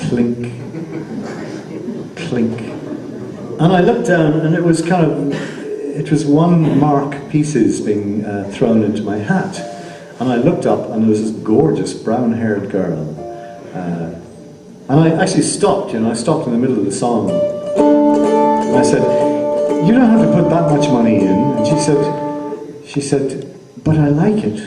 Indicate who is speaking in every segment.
Speaker 1: clink, clink. And I looked down, and it was it was 1 mark pieces being thrown into my hat. And I looked up, and there was this gorgeous brown-haired girl. And I actually stopped, I stopped in the middle of the song. And I said, "You don't have to put that much money in." And she said, "But I like it."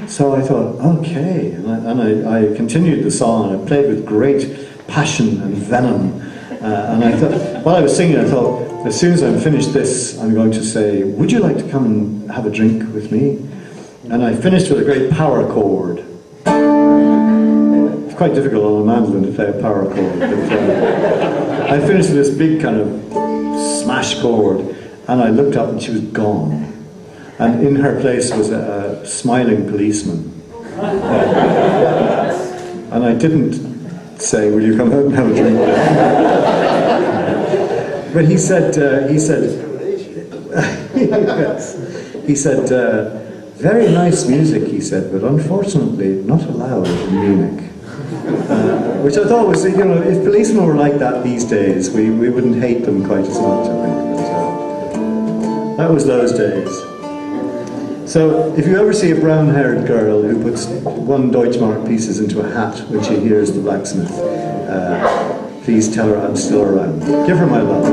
Speaker 1: So I thought, okay. And I continued the song, and I played with great passion and venom. And I thought, while I was singing, I thought, as soon as I'm finished this, I'm going to say, "Would you like to come and have a drink with me?" And I finished with a great power chord. It's quite difficult on a mandolin to play a power chord, but I finished with this big kind of smash chord, and I looked up and she was gone. And in her place was a smiling policeman. And I didn't say, "Will you come out and have a drink?" But he said, "Very nice music," he said, "but unfortunately not allowed in Munich." Which I thought was, if policemen were like that these days, we wouldn't hate them quite as much, I think. But, that was those days. So, if you ever see a brown-haired girl who puts 1 Deutschmark pieces into a hat when she hears the blacksmith, please tell her I'm still around. Give her my love.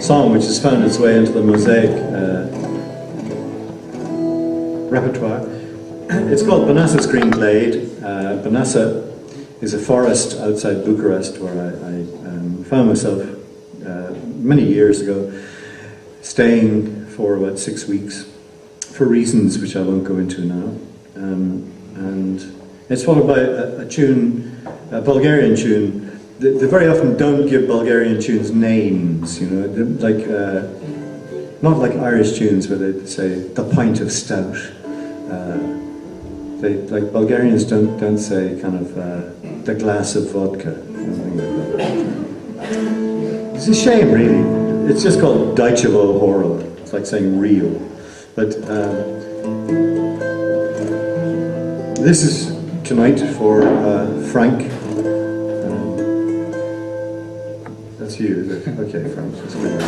Speaker 1: song which has found its way into the Mosaic repertoire. It's called Banassa's Green Glade. Banassa is a forest outside Bucharest where I found myself many years ago, staying for about 6 weeks for reasons which I won't go into now. And it's followed by a tune, a Bulgarian tune. They very often don't give Bulgarian tunes names, you know, like not like Irish tunes where they say the pint of stout. Like Bulgarians don't say kind of the glass of vodka, something like that. It's a shame, really. It's just called Daichevo Horo. It's like saying real. But this is tonight for Frank. That's you, is it? Okay, Frank. That's good.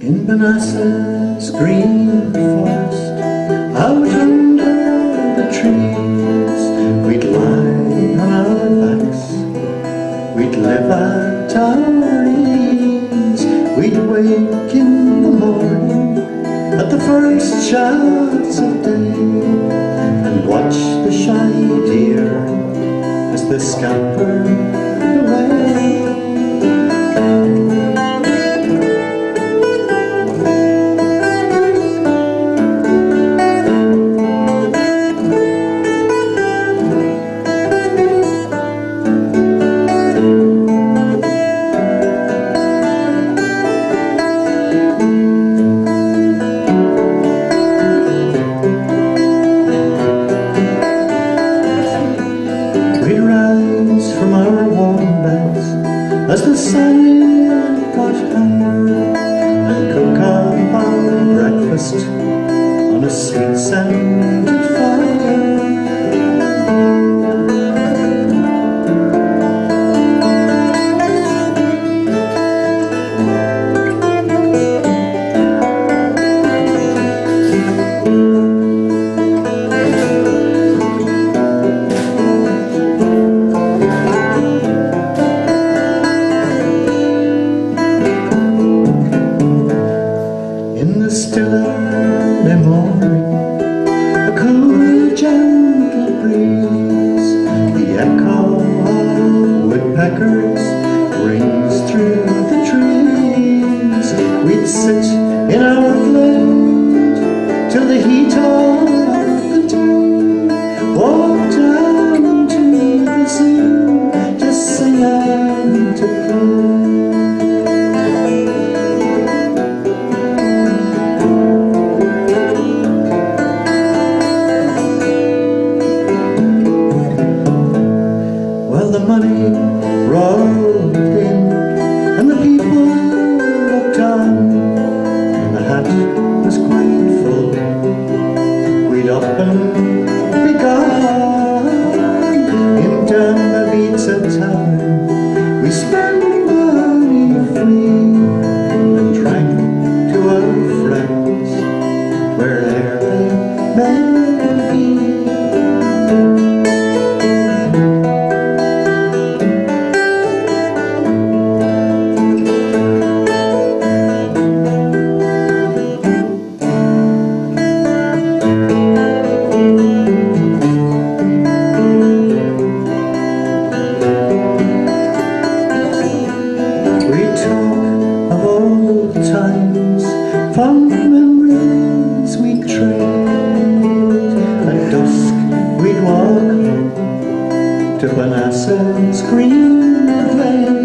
Speaker 1: In Banassa's green forest, out under the trees, we'd lie on our backs, we'd live at our ease. We'd wake in the morning at the first shouts of day, and watch the shy deer as they scampered away. As the sun got higher, and cook up our breakfast on a sweet scented fire. In the still early morning, a cool, gentle breeze, the echo of woodpeckers rings through the trees. We'd sit in our glade till the heat of the day, walk down to the zoo to sing and to play. The money rolled in, and the people looked on, and the hat was quite full. We'd up and be gone in Dambavitsa town. We spent money free and drank to our friends where'er they may be. to Manasseh's green plain.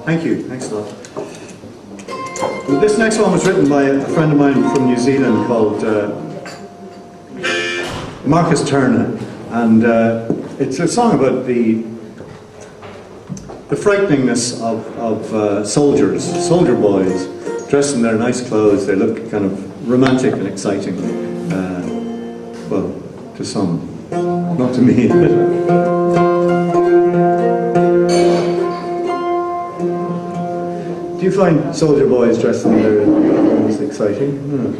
Speaker 1: Thank you. Thanks a lot. This next one was written by a friend of mine from New Zealand called Marcus Turner, and it's a song about the frighteningness of soldier boys, dressed in their nice clothes. They look kind of romantic and exciting. Well, to some, not to me. Do you find soldier boys dressed in their clothes exciting? No.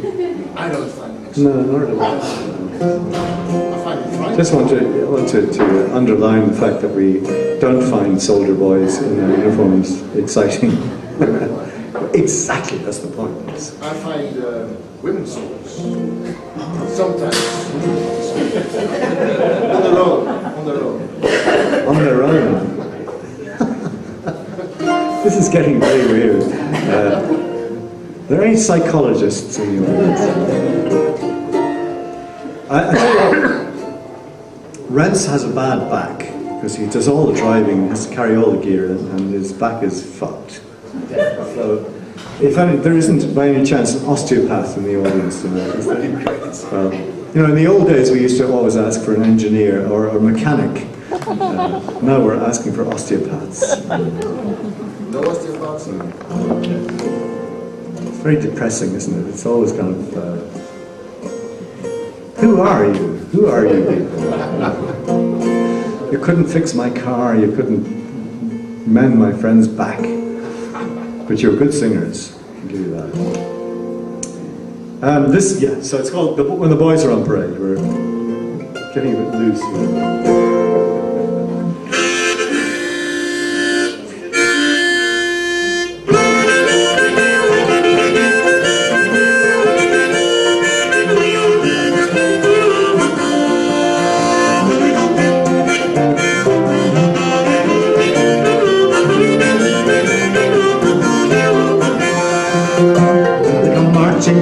Speaker 2: I don't find it exciting.
Speaker 1: No, nor do I.
Speaker 2: I find it frightening.
Speaker 1: Just want to underline the fact that we don't find soldier boys in their uniforms exciting. Exactly, that's the point.
Speaker 2: I find women soldiers sometimes on their own.
Speaker 1: On their own. This is getting very weird. Are there any psychologists in the audience? I tell you what, Rance has a bad back because he does all the driving, has to carry all the gear, and his back is fucked. So, if there isn't by any chance an osteopath in the audience tonight, is there? Well, you know, in the old days we used to always ask for an engineer or a mechanic. Now we're asking for osteopaths.
Speaker 2: No osteopaths?
Speaker 1: It's very depressing, isn't it? It's always kind of, who are you? Who are you people? You couldn't fix my car, you couldn't mend my friend's back, but you're good singers, I can give you that. So it's called When the Boys Are on Parade. We're getting a bit loose here.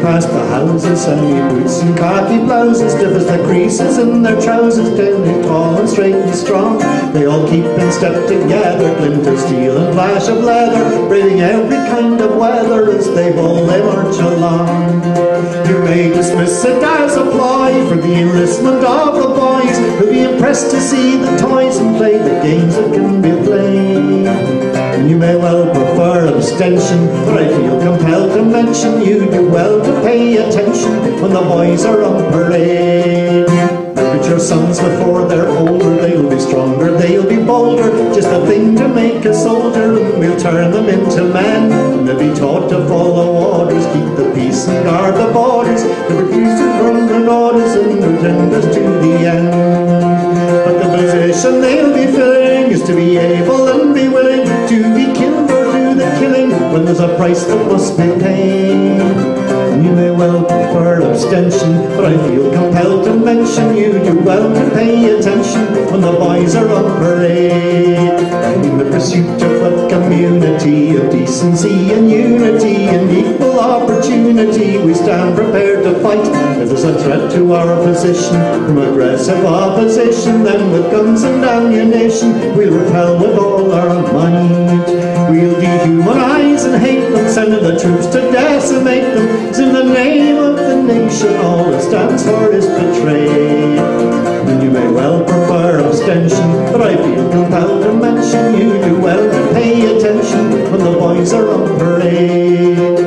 Speaker 1: Past the houses, sunny boots and khaki blouses, stiff as the creases in their trousers, standing tall and straight and strong. They all keep in step together, glint of steel and flash of leather, braving every kind of weather as they march along. You may dismiss it as a ploy for the enlistment of the boys, who'll be impressed to see the toys and play the games that can be played. And you may well prefer abstention, but I feel compelled to mention you do well to pay attention when the boys are on parade. Look at your sons before they're older, they'll be stronger, they'll be bolder, just a thing to make a soldier, and we'll turn them into men. And they'll be taught to follow orders, keep the peace and guard the borders, to refuse to run orders and pretend us to the end. But the position they'll be filling is to be able and be willing to be killed or do the killing when there's a price that must be paid. And you may well prefer abstention, but I feel compelled to mention you do well to pay attention when the boys are on parade. In the pursuit of a community of decency and unity and equal opportunity, we stand prepared to fight if there's a threat to our position from aggressive opposition. Then with guns and ammunition we'll repel with all our might. We'll dehumanize and hate them, sending the troops to decimate them. It's in the name of the nation, all it stands for is betray. And you may well prefer abstention, but I feel compelled to mention you do well to pay attention when the boys are on parade.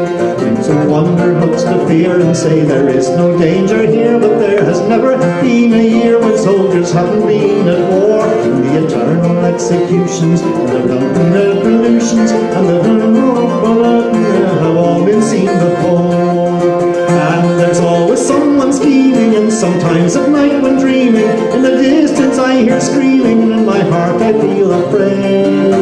Speaker 1: Some wonder hooks to fear and say there is no danger here, but there has never been a year when soldiers haven't been at war. And the eternal executions and the revolutions and the have all been seen before. And there's always someone scheming, and sometimes at night when dreaming, in the distance I hear screaming, and in my heart I feel afraid.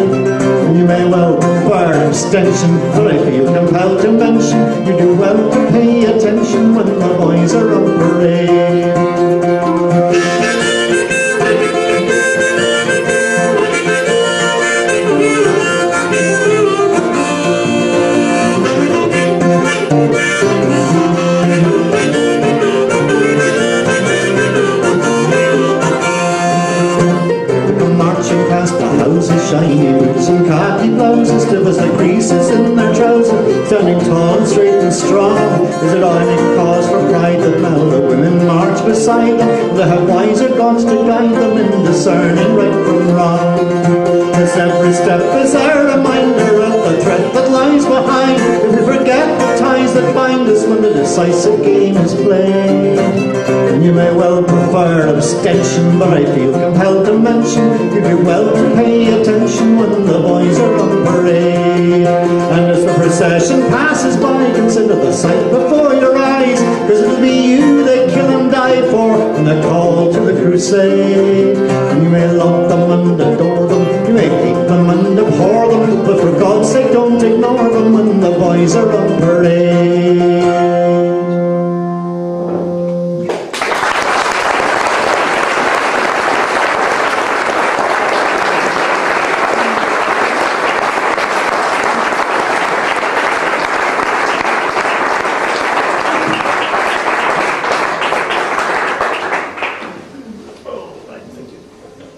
Speaker 1: And you may well prefer abstention, but I feel compelled to mention you do well to pay attention when the boys are on parade. Shiny boots and khaki blouses, stiff as the creases in their trousers, standing tall and straight and strong. Is it any cause for pride that now the women march beside them? They have wiser gods to guide them in discerning right from wrong. As every step is a reminder of the threat that lies behind, if we forget the ties that bind us when the decisive game is played. And you may well prefer abstention, but I feel compelled to mention you do well to pay attention when the boys are on parade. And as the procession passes by, consider the sight before your eyes, cause it'll be you they kill and die for in the call to the crusade. And you may love them and adore them, you may hate them and abhor them, but for God's sake don't ignore them when the boys are on parade.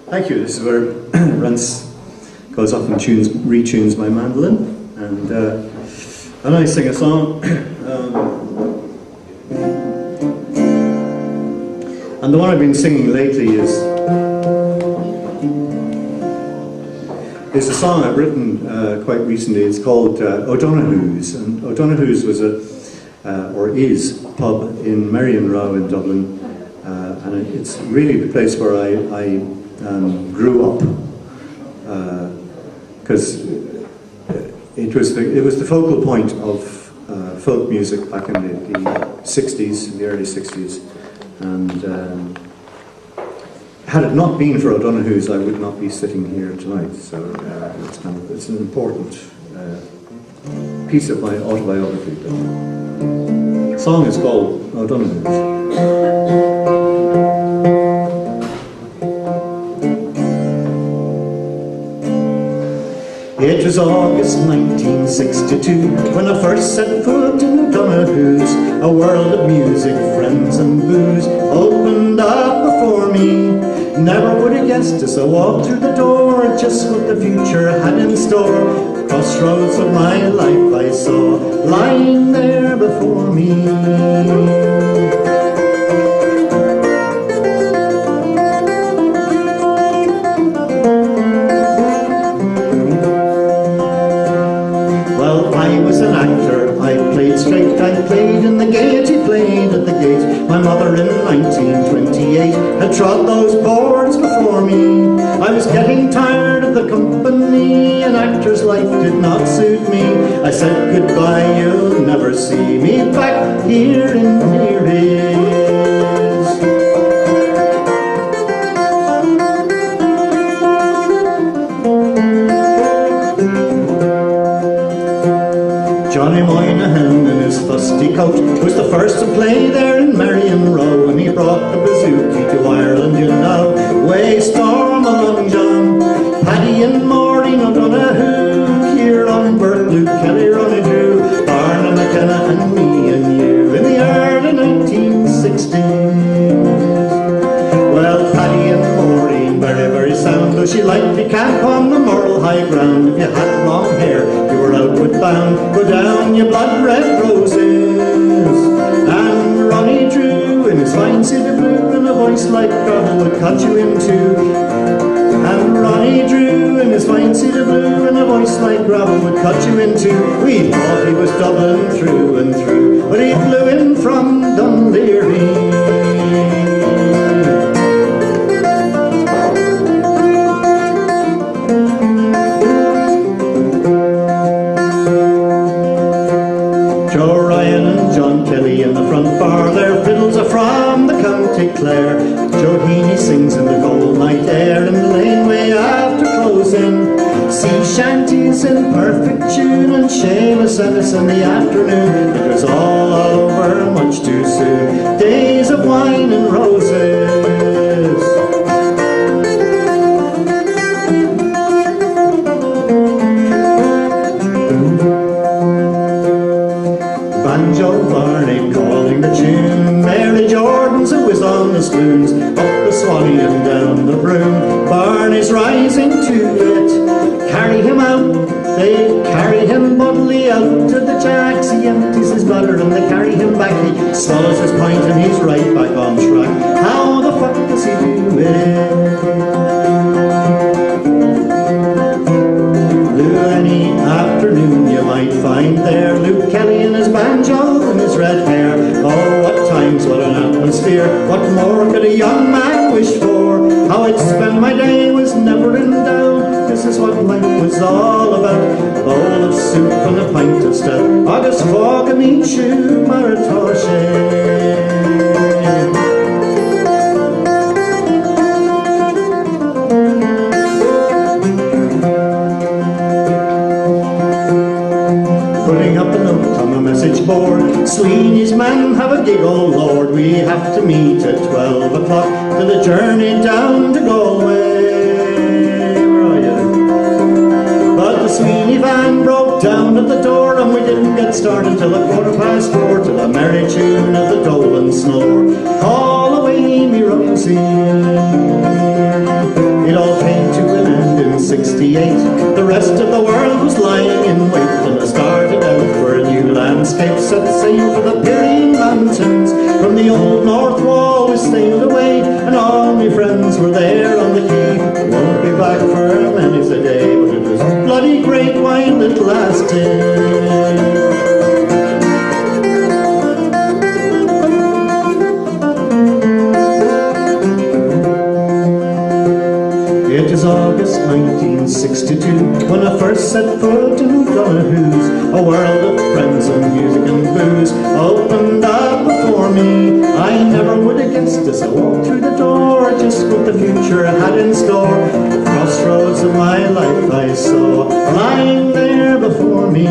Speaker 1: Thank you. This is where Rance goes off and retunes my mandolin, and I sing a song. And the one I've been singing lately is is a song I've written quite recently. It's called O'Donoghue's, and O'Donoghue's was or is a pub in Merrion Row in Dublin, and it's really the place where I grew up, because it was the focal point of folk music back in the 60s, in the early 60s, and had it not been for O'Donoghue's, I would not be sitting here tonight. So it's an important piece of my autobiography. The song is called O'Donoghue's. It was August 1962 when I first set foot in O'Donoghue's. A world of music, friends and booze opened up before me. Never would have guessed as I walked through the door just what the future had in store. Crossroads of my life I saw lying there before me. I played in the Gaiety, played at the gate. My mother in 1928 had trod those boards before me. I was getting tired of the company, an actor's life did not suit me. I said goodbye, you'll never see me back here in Nereid. Johnny Moynihan in his fusty coat was the first to play there in Merrion Row, and he brought the bouzouki to Ireland, you know. Way storm along John, Paddy and Maureen O'Donoghue, Kieran, Bert, Luke, Kelly, Ronnie Drew, Barnum McKenna and me and you in the early 1960s. Well, Paddy and Maureen, very, very sound, though she liked to camp on the moral high ground. If you had long hair, you were outward bound, go down your blood red roses. And Ronnie Drew in his fine cedar blue and a voice like gravel would cut you in two. And Ronnie Drew in his fine cedar blue and a voice like gravel would cut you in two. We thought he was Dublin through and through, but he flew in from Dunleary. In the front bar, their fiddles are from the County Clare. Joe Heaney sings in the cold night air in the laneway after closing. Sea shanties in perfect tune and Seamus Ennis in the afternoon. It was all over much too soon. Days of wine and roses. Banjo Barney calling the tune, Mary Jordan's a whiz on the spoons, up the Swanee and down the Broom. Barney's rising to it, carry him out, they carry him bodily out to the jacks. He empties his bladder and they carry him back. He swallows his pint and he's right back on track. How the fuck does he do it? Any afternoon you might find there Luke Kelly in his banjo and his red hair. Oh, what times, what an atmosphere. What more could a young man wish for? How I'd spend my day was never in doubt. This is what life was all about. A bowl of soup and a pint of stout. Agus fog a meat shoe maratoshe. Board. Sweeney's man have a gig, oh Lord, we have to meet at 12 o'clock for the journey down to Galway. Where are you? But the Sweeney van broke down at the door and we didn't get started till 4:15 to the merry tune of the Dolan snore. Call away me Rosie. It all came to an end in 68. The rest of the world was lying in wait and I started out for a new landscape. Set sail for the Pyrenean Mountains. From the old North Wall we sailed away and all my friends were there on the quay. Won't be back for many's a day, but it faced as I walked through the door, just what the future had in store. Crossroads of my life I saw, lying there before me.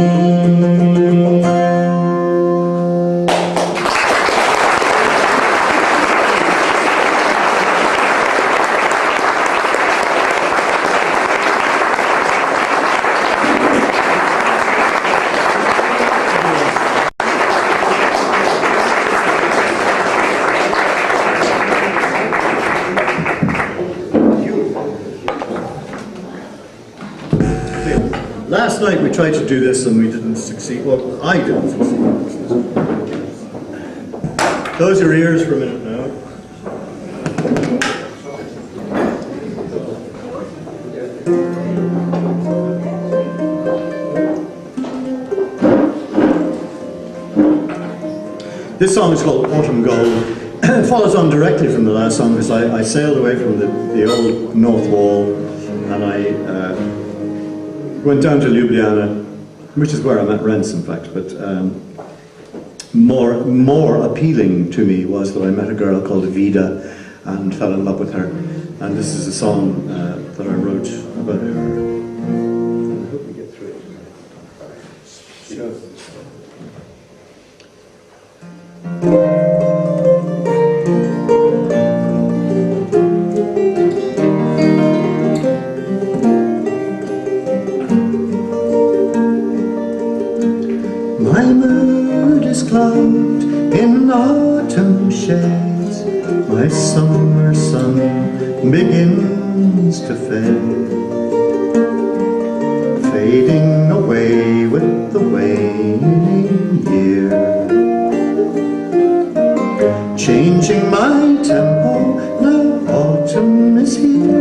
Speaker 1: Last night we tried to do this and we didn't succeed. Well, I didn't succeed. Close your ears for a minute now. This song is called Autumn Gold. It follows on directly from the last song because I sailed away from the old North Wall and I went down to Ljubljana, which is where I met Rents, in fact, but more appealing to me was that I met a girl called Vida and fell in love with her. And this is a song that I wrote about her. And I hope we get through it. She goes. My mood is cloaked in autumn shades. My summer sun begins to fade, fading away with the waning year, changing my tempo. Now autumn is here.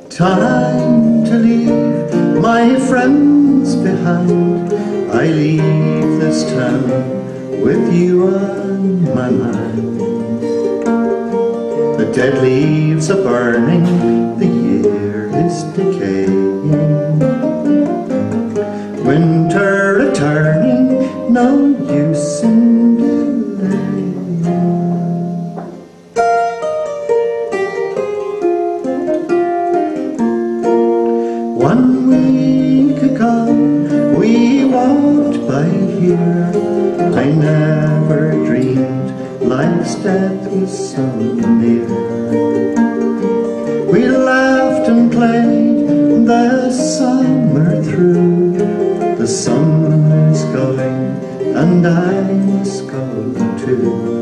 Speaker 1: Time to leave my friends behind. I leave this town with you on my mind. The dead leaves are burning, the year is decaying. Winter returning, no use in delaying. 1 week ago we walked by here. I never dreamed life's death was so near. We laughed and played the summer through. The sun is going and I must go too.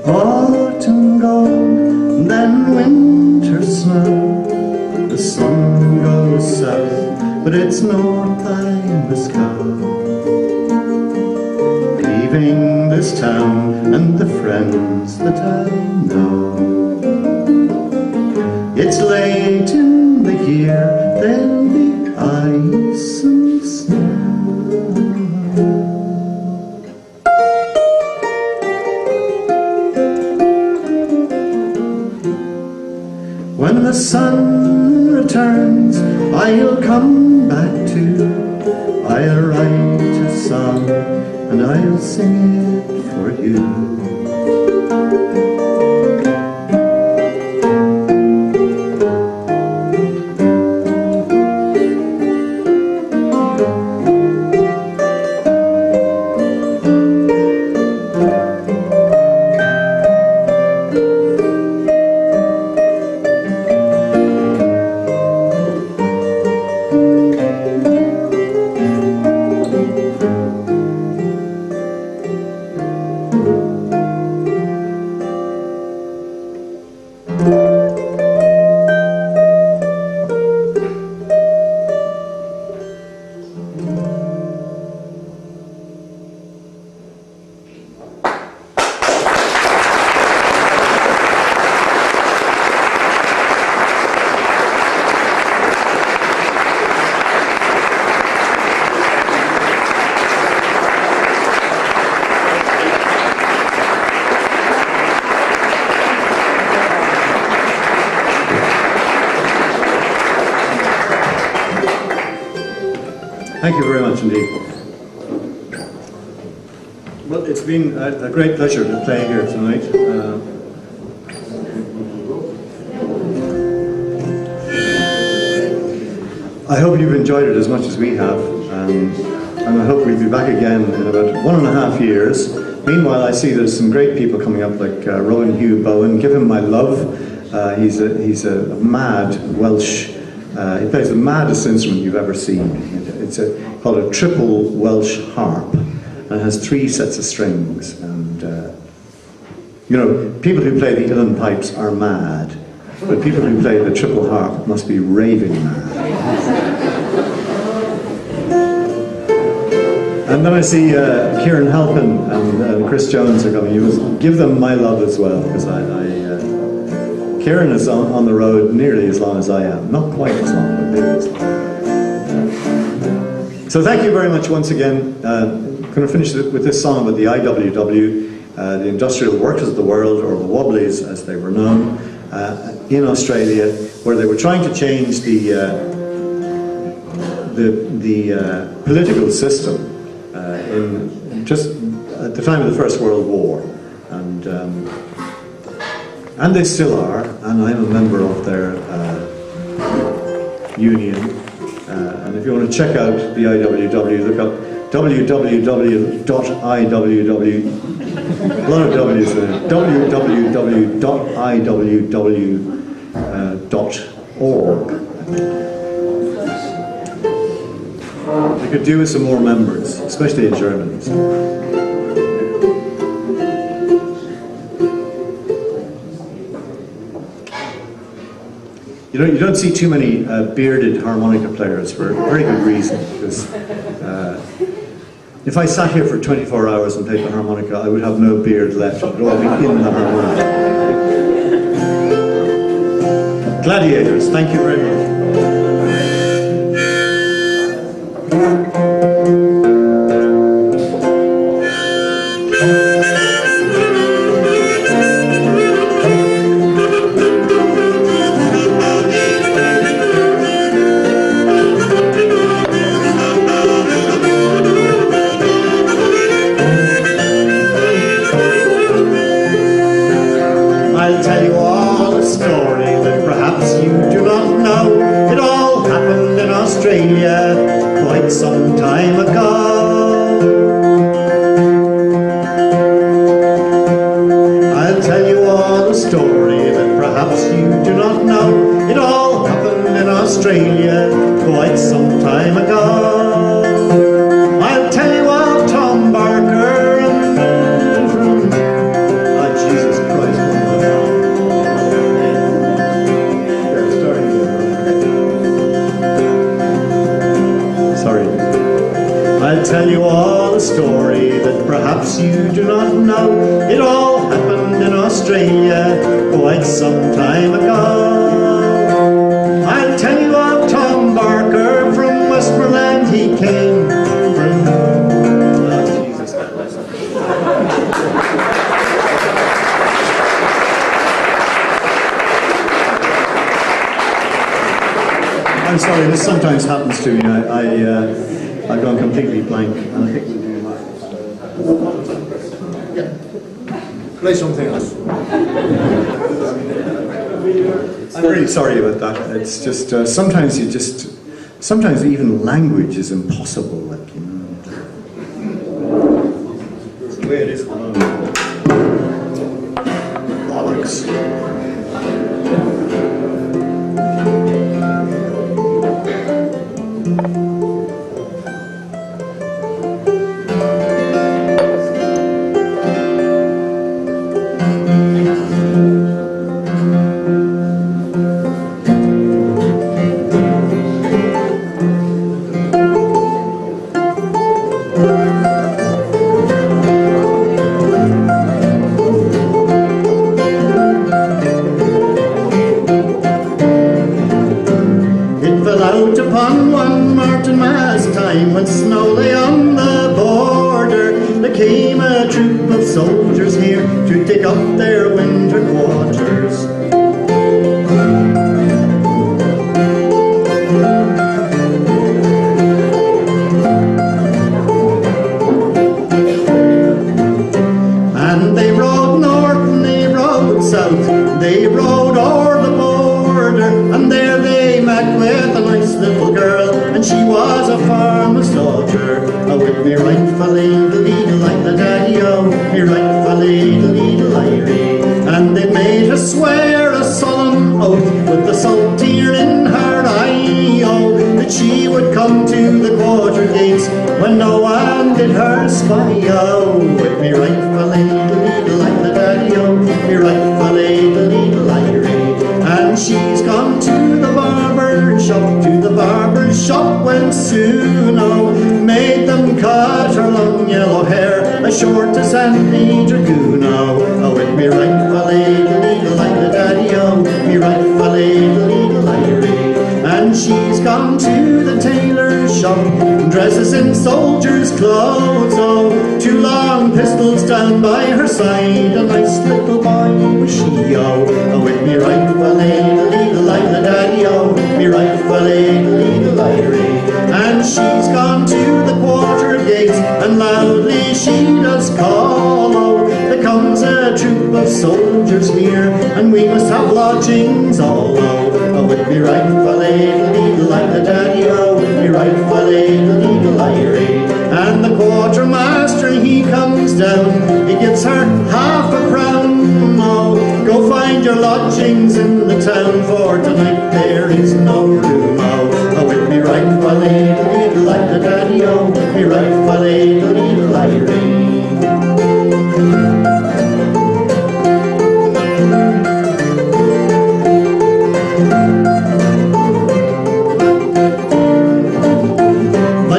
Speaker 1: Autumn gone, then winter snow. The sun goes south, but it's north I must go. Leaving this town and the friends that I know. It's late in the year, there'll be ice and snow. When the sun returns, I'll come back too. I'll write a song and I'll sing it for you. Thank you very much indeed. Well, it's been a great pleasure to play here tonight. I hope you've enjoyed it as much as we have, and I hope we'll be back again in about 1.5 years. Meanwhile, I see there's some great people coming up, like Rowan Hugh Bowen. Give him my love. He's a mad Welsh. He plays the maddest instrument you've ever seen. It's called a triple Welsh harp, and it has 3 sets of strings. And you know, people who play the uilleann pipes are mad, but people who play the triple harp must be raving mad. And then I see Kieran Halpin and Chris Jones are coming. You must give them my love as well, because Kieran is on the road nearly as long as I am. Not quite as long, but nearly as long. So thank you very much once again. I'm going to finish with this song about the IWW, the Industrial Workers of the World, or the Wobblies as they were known, in Australia, where they were trying to change the political system in just at the time of the First World War, and they still are, and I'm a member of their union. And if you want to check out the IWW, look up www.iww. A lot of W's there. www.iww.org. You could do with some more members, especially in Germany. You don't see too many bearded harmonica players for a very good reason, because if I sat here for 24 hours and played the harmonica, I would have no beard left. It would all be in the harmonica. Gladiators, thank you very much. Quite some time ago. I'll tell you all a story that perhaps you do not know. It all happened in Australia quite some time ago. I'll tell you all Tom Barker and from Jesus Christ. I'll tell you all a story that perhaps you do not know. It all happened in Australia quite some time ago. I'll tell you of Tom Barker, from Westmoreland he came. Jesus Christ. I'm sorry, this sometimes happens to me. I've gone completely blank, and I think we'll do that.
Speaker 2: Yeah. Play something else.
Speaker 1: I'm really sorry about that. It's just sometimes sometimes even language is impossible. Like, you know, it's the way it is at the moment. Bollocks. When snow lay on the border, there came a troop of soldiers here to take up their winter quarters.
Speaker 3: like the daddy-o, me right-fa-lee-de-lee-de-lie-ree. And they made her swear a solemn oath with the salt tear in her eye, oh, that she would come to the quarter gates when no one did her spy, oh, with me right-fa-lee-de-lee-de like the daddy-o, me right-fa-lee-de-lee-de-lie-ree. And she's gone to the barber shop when soon, oh, made them cut her long yellow hair as short as any dragoon, oh, with me right-fa-lee-de-lee like the daddy-o, me right-fa-lee-de-lee-de-lie-ree. And she's gone to the tailor's shop, dresses in soldier's clothes, oh, two long pistols down by her side, a nice little boy was she, oh, with me right-fa-lee-de-lee like the daddy-o, me right-fa-lee-de-lee-de-lie-ree. And she's gone to the quarter gates, and loudly she does call, oh, there comes a troop of soldiers near, and we must have lodgings all, oh, with me right-fa-lee-de-lee like the daddy-o, with me right-fa-lee-de-lee-de-lie-ree. And the quartermaster he comes down, he gives her half a crown, oh, go find your lodgings in the town, for tonight there is no room, oh, with me right-fa-lee-de-lee like the daddy-o, with me right-fa-lee-de-lee-de-lie-ree.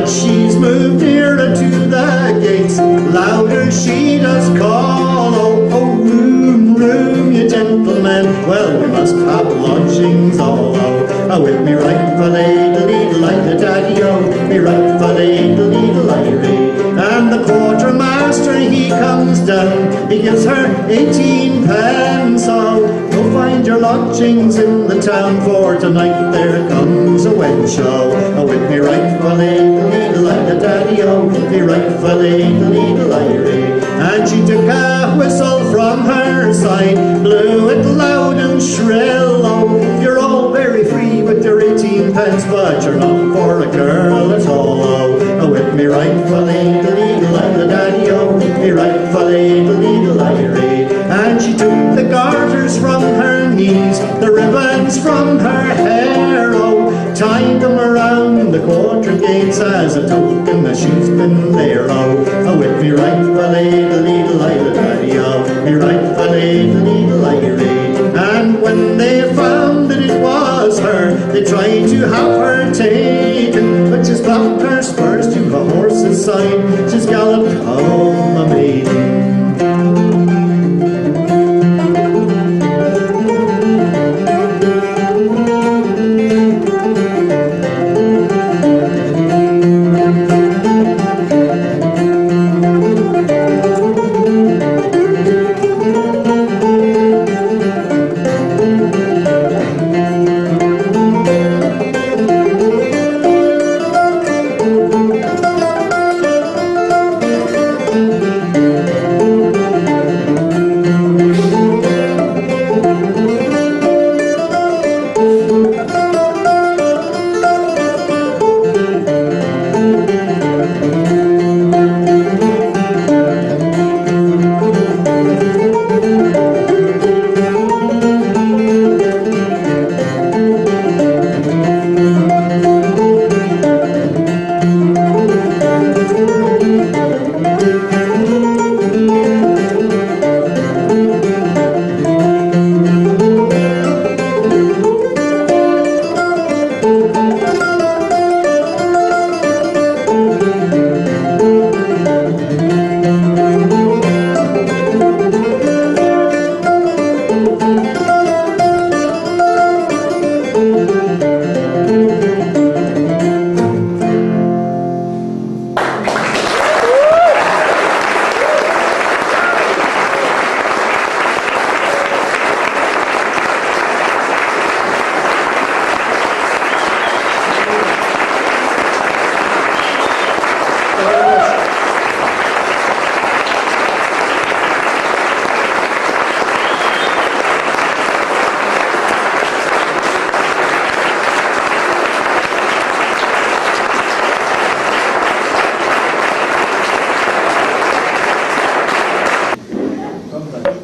Speaker 3: She's moved nearer to the gates, louder she does call, oh, oh, room, room, you gentlemen, well, we must have lodgings all, oh, with me right-fa-lee-de-lee like the daddy-o, me right-fa-lee-de-lee-de-lie-ree. And the quartermaster he comes down, he gives her 18 pence, oh, go find your lodgings in the town, for tonight there comes a wench, oh, with me right-fa-lee-de-lee like the daddy-o, me right-fa-lee-de-lee-de-lie-ree. And she took a whistle from her side, blew it loud and shrill, oh, you're all very free with your 18 pence, but you're not for a girl at all, oh, with me right-fa-lee-de-lee like the daddy-o, me right-fa-lee-de-lee-de-lie-ree. And she took the garters from her knees, the ribbons from her hair, oh, tied them around the quarter gates as a token that she's been there, oh, with me right-fa-lee-de-lee like the daddy-o, me right-fa-lee-de-lee-de-lie-ree. And when they found that it was her, they tried to have her taken, but she's clapped her spurs to the horse's side, she's galloped home a maiden.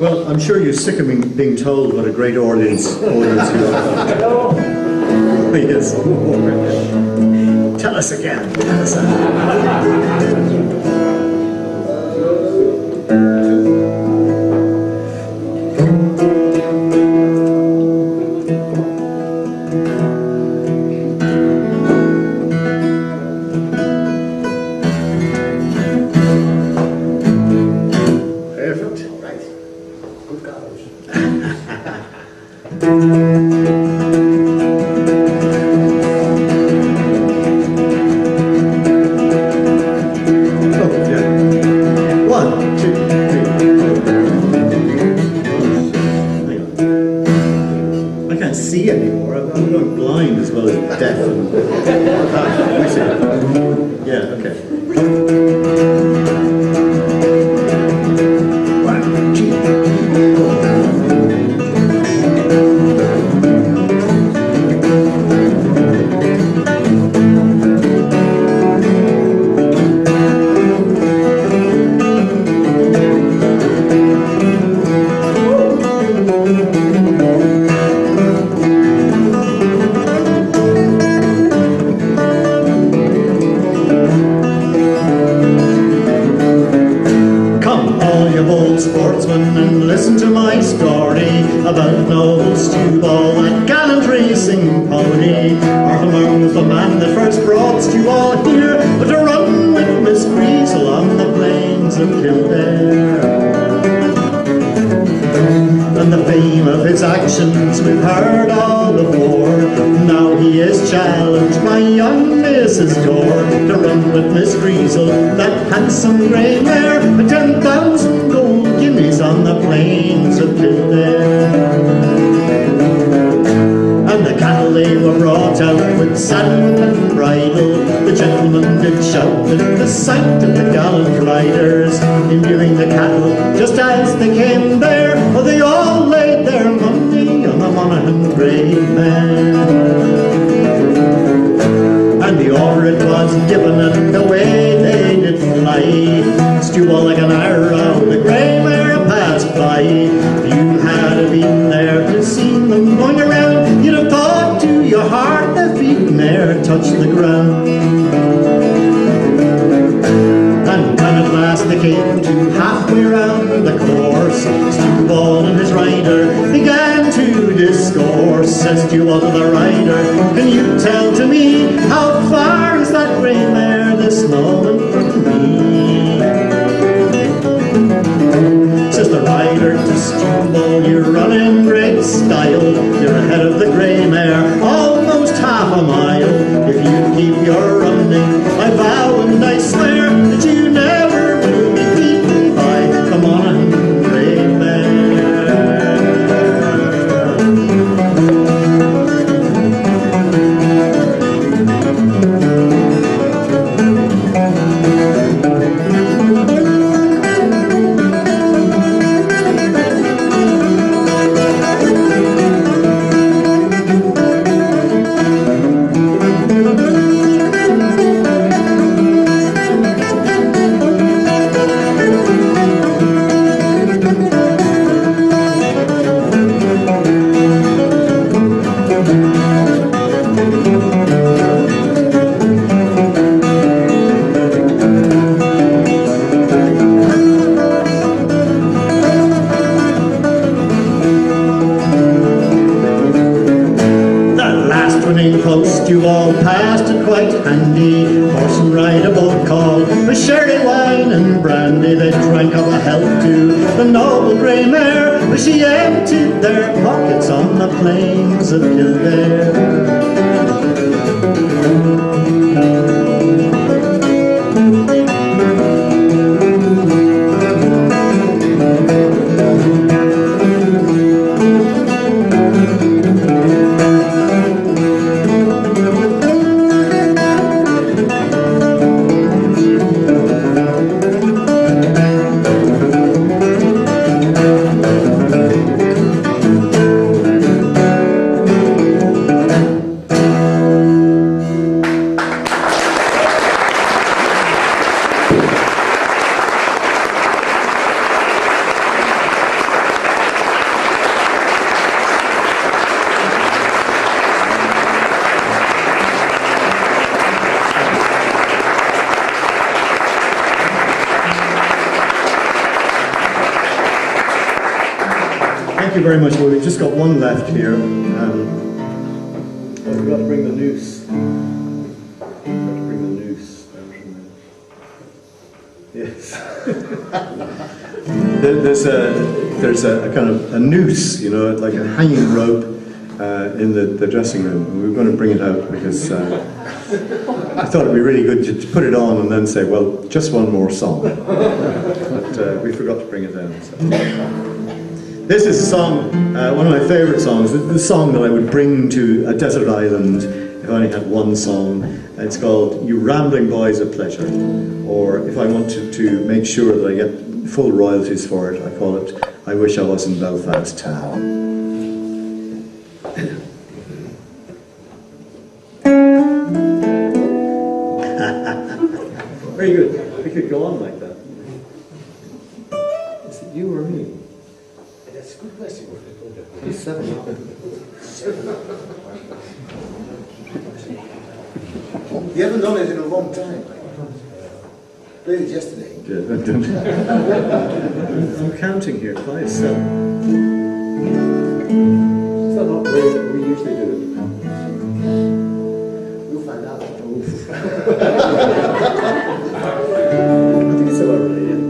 Speaker 3: Well, I'm sure you're sick of being told what a great audience you are. Yes. Tell us again. Tell us again. See anymore. I'm going blind as well as deaf. We see. Yeah, okay. One, two, sportsman, and listen to my story about noble Stew Ball, that gallant racing pony. Arthur was the man that first brought Stew Ball here to run with Miss Greasel on the plains of Kildare. And the fame of his actions we've heard all before. Now he is challenged by young Mrs. Gore to run with Miss Greasel, that handsome grey mare, for 10,000 gold guineas on the plains of Kildare. And the cattle they were brought out with saddle and bridle. The gentlemen did shout at the sight of the gallant riders, in viewing the cattle just as they came there. For they all laid their money on the Monaghan grey mare. And the order it was given, and away they did fly. Stew Ball like an arrow, the grey mare passed by. If you had been there to see them going around, you'd have thought to your heart the feet ne'er touched the ground. And when at last they came to halfway round the course, Stew Ball and his rider began to discourse. Says Stew Ball to the rider, can you tell to me how far is that grey mare this moment from me? Says the rider to Stew Ball, you run in great style. You're ahead of the grey mare almost half a mile. If you keep your running, I vow and I swear that you never will be beaten by the Monaghan grey mare. Stew Ball passed it quite handy. Horse and rider both called for sherry, wine and brandy. They drank of a health to the noble grey mare, but she emptied their pockets on the plains of Kildare. thank you very much. Well, we've just got one left here. I forgot to bring the noose. Yes. there's a kind of a noose, you know, like a hanging rope in the dressing room. And we were going to bring it out because I thought it'd be really good to put it on and then say, well, just one more song. But we forgot to bring it down. So. This is a song, one of my favourite songs, the song that I would bring to a desert island if I only had one song. It's called You Rambling Boys of Pleasure, or if I wanted to make sure that I get full royalties for it, I call it I Wish I Was in Belfast Town. Very good. We could go on like that. Is it you or me?
Speaker 2: That's a good question.
Speaker 3: It's 7.
Speaker 2: You haven't done it in a long time. Played it yesterday.
Speaker 3: I'm counting here. 5, 7.
Speaker 2: Is that not the way we usually do it? We'll find out.
Speaker 3: I think it's about right, yeah.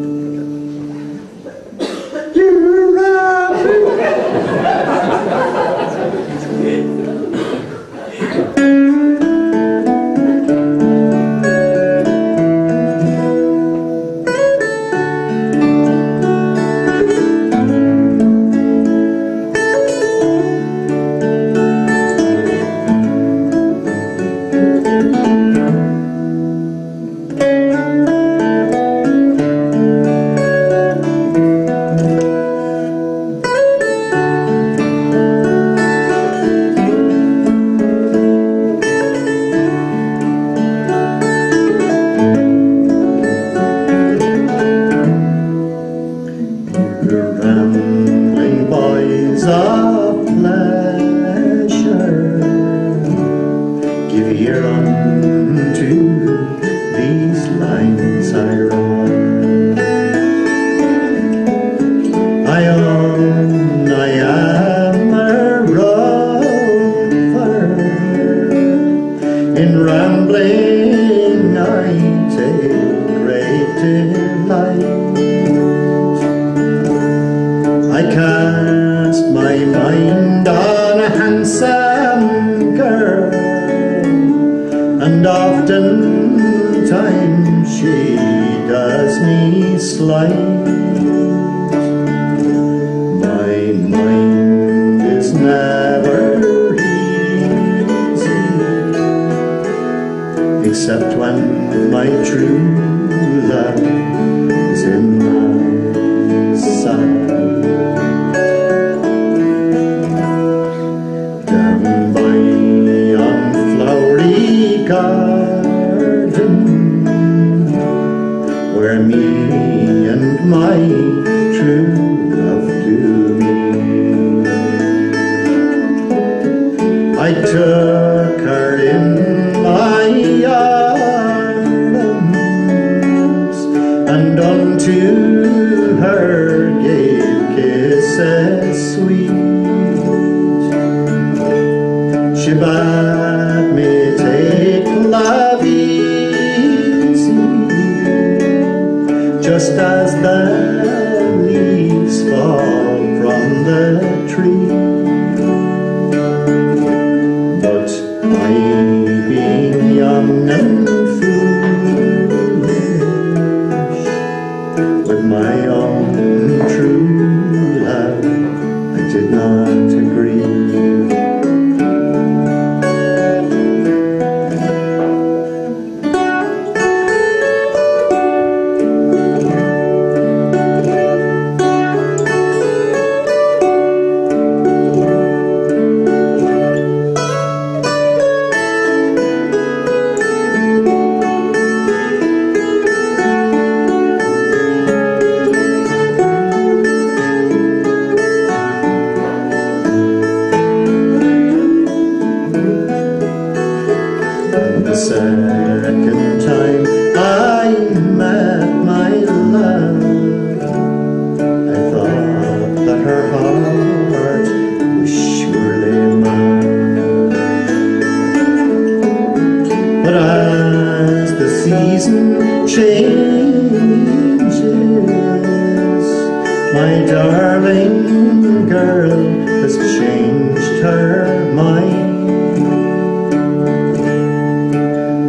Speaker 3: My darling girl has changed her mind.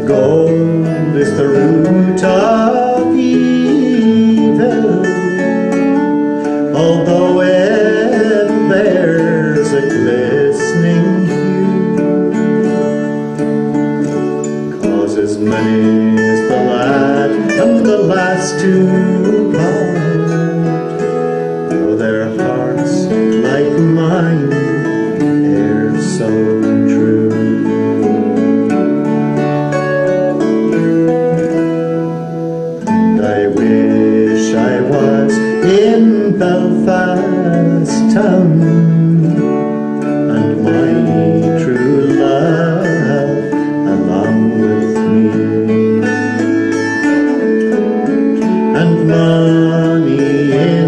Speaker 3: Gold is the root of evil, although it bears a glistening hue. Cause as many as the lad and the lass to part, their hearts like mine are so true. And I wish I was in Belfast town, and my true love along with me, and money in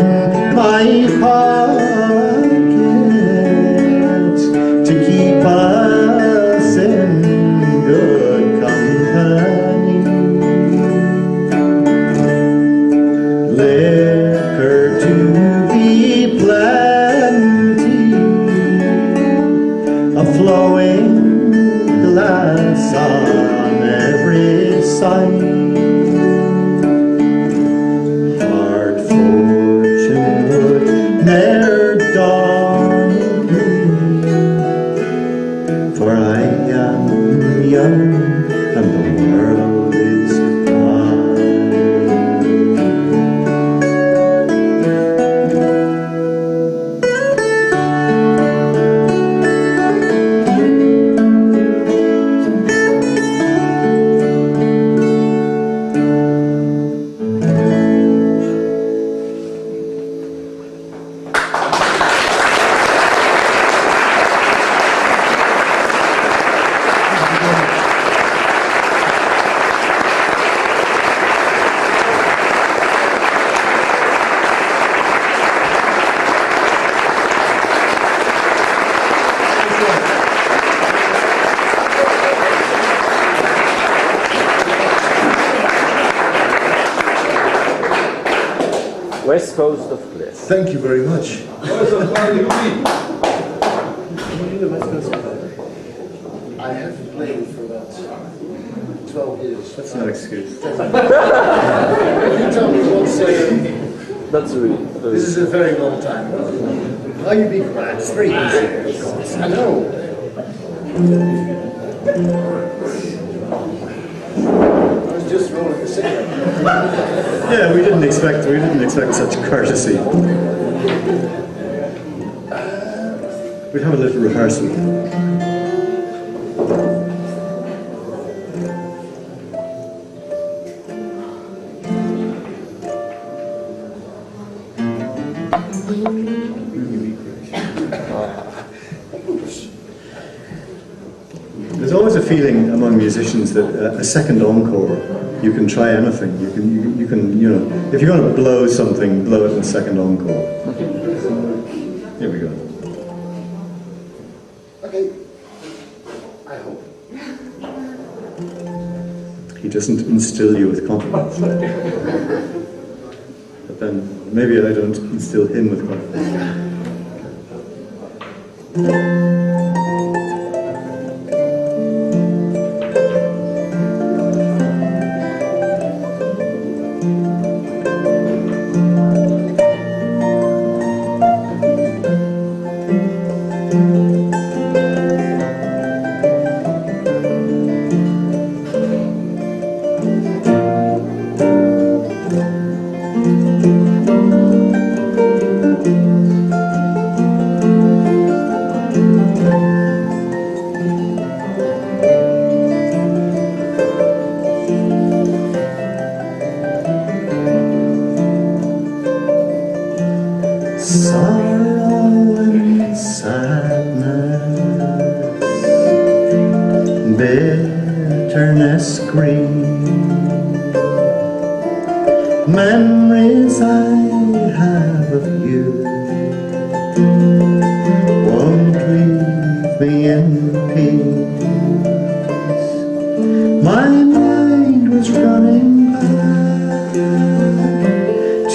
Speaker 3: my pocket to keep us in good company. Liquor to be plenty, a flowing glass on every side. Ne'er dawned me, for I am young and the world is
Speaker 4: West Coast of Bliss.
Speaker 2: Thank you very much. I haven't played for about 12 years.
Speaker 1: That's no excuse.
Speaker 2: You tell me what's...
Speaker 4: That's really.
Speaker 2: this is a very long time.
Speaker 3: Oh, you be glad. It's 3 years.
Speaker 2: I know. I was just rolling a cigarette.
Speaker 1: Yeah, we didn't expect such courtesy. We'd have a little rehearsal. There's always a feeling among musicians that a second encore, you can try anything. You can, you know, if you're going to blow something, blow it in second encore. Here we go.
Speaker 2: Okay. I hope.
Speaker 1: He doesn't instill you with confidence. But then maybe I don't instill him with confidence. Sorrow and sadness, bitterness, grief, memories I have of you won't leave me in peace. My mind was running back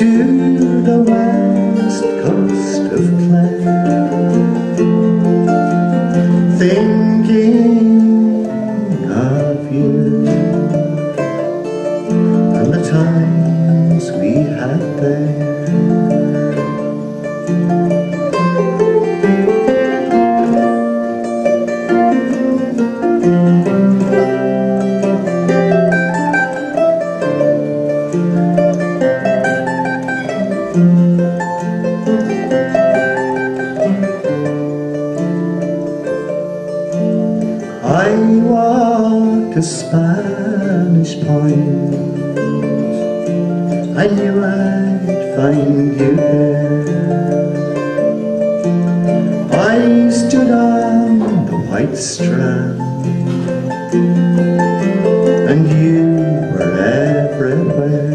Speaker 3: to the west coast of Clare, thinking of you and the times we had there. I walked a Spanish point, I knew I'd find you there. I stood on the white strand, and you were everywhere.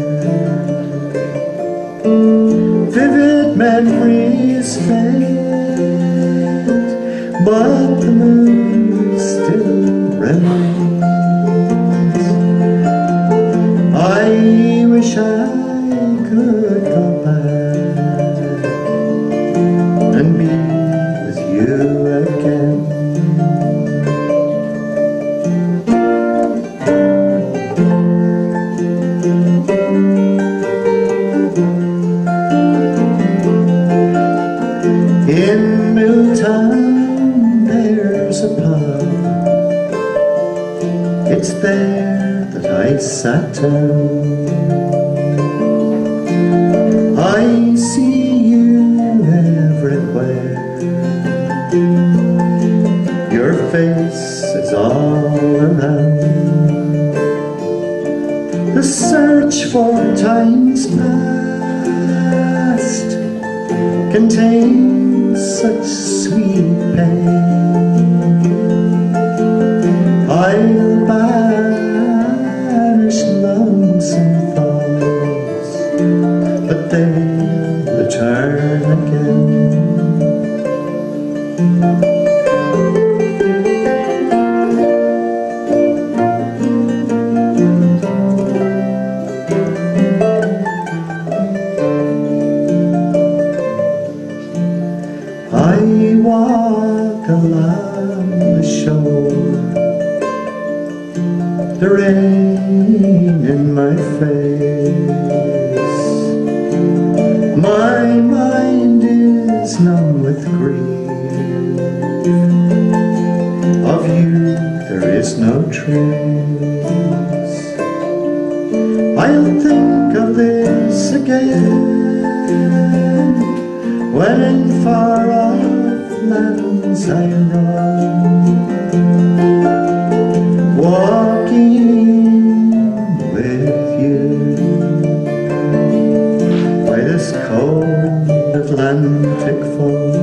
Speaker 3: Vivid memories fade, but the moon still remains. I wish I could go back and be with you again. In Milltown there's a pub, it's there that I sat down. I see you everywhere, your face is all around. The search for times past contains such sweet pain. I'll banish lonesome thoughts, but they'll return again. I walk along the shore, the rain in my face. My mind is numb with grief, of you there is no trace. I'll think of this again when in far-off lands I roam, walking with you by this cold Atlantic foam.